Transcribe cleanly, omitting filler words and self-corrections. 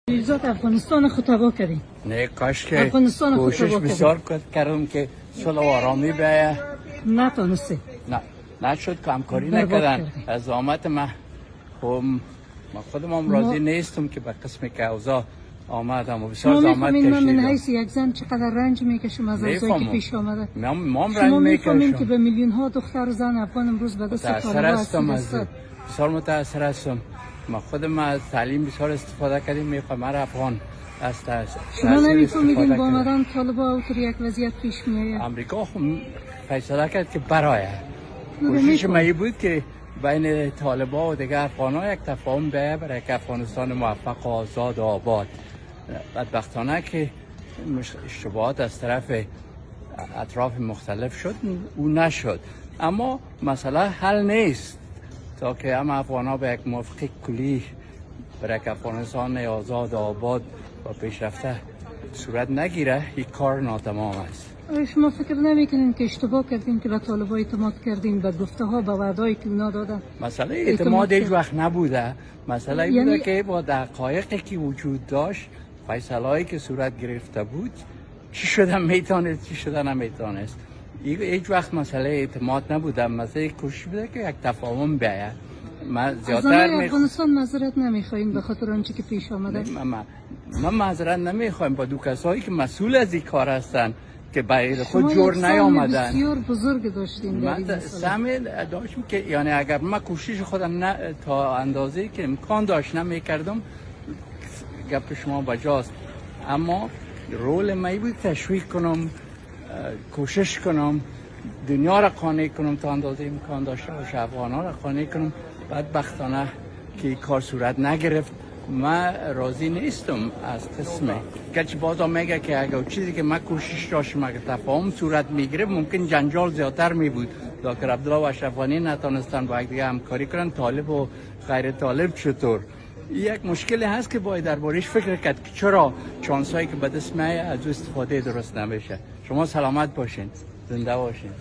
ریزات افغانستان خود تباه کردیم. نه کاش که افغانستان خود کوشش تباه بسیار کردم که صلح و آرامی بیاید. نتونسته. نشد که همکاری نکردن. از زحمت ما خودم راضی نیستم که به قسمی که اوضاع آمدم و بسیار زحمت کشیدم. شما من حیث یک زن چقدر رنج میکشم از اوضاعی که پیش آمده. شما میفهمین که به میلیون ها دختر زن افغان امروز به دست طالبان هستند. بسیار متاثر هستم. ما خودم از تعلیم بسیار استفاده کردیم. میخوام هر افغان است. شما نمیفهمیدین با آمدن طالبان اوتر یک وضعیت پیش میآید. امریکا فیصله کرد که برای کوشش ما بود که بین طالبان و دیگر افغان‌ها یک تفاهم بیاید برای که افغانستان موفق و آزاد و آباد. بدبختانه که اشتباهات از طرف اطراف مختلف شد او نشد، اما مسئله حل نیست تا که هم افغان‌ها به یک موافقه کلی برای که افغانستان آزاد و آباد و پیشرفته صورت نگیره. این کار ناتمام است. شما فکر نمیکنین که اشتباه کردین که به طالبان اعتماد کردین، به گفته ها به وعده‌ای که اونا دادن؟ مسئله اعتماد هیچ وقت نبوده. مسئله بوده که با دقایقی که وجود داشت، فیصله‌ای که صورت گرفته بود، چی شده میتونست چی شده نمیتونست. هیچ وقت مسئله اعتماد نبوده. مسئله کوشش بوده که یک تفاهم بیاید. من زیادتر افغانستان معذرت نمیخواین به خاطر آنچه که پیش آمده؟ من معذرت نمیخوایم با دو کسایی که مسئول از این کار هستن که برای خود جور نیامدن. بسیار بزرگ داشتین در این مسئله. داشتم که یعنی اگر من کوشش خودم تا اندازه‌ای که امکان داشت نمیکردم، گپ شما بجاست، اما رول من بود تشویق کنم، کوشش کنم، دنیا را قانع کنم تا اندازه امکان داشته باشه، افغان‌ها را قانع کنم. بدبختانه که کار صورت نگرفت. من راضی نیستم از قسمه که بازم میگه که اگر چیزی که من کوشش داشتم اگر تفاهم صورت میگیره ممکن جنجال زیادتر میبود. دکتر عبدالله و اشرف غنی نتونستن با یک دیگه همکاری کنن. طالب و غیر طالب چطور؟ یک مشکلی هست که باید دربارش فکر کرد که چرا چانسایی که به دست میاد از استفاده درست نمیشه. شما سلامت باشین، زنده باشین.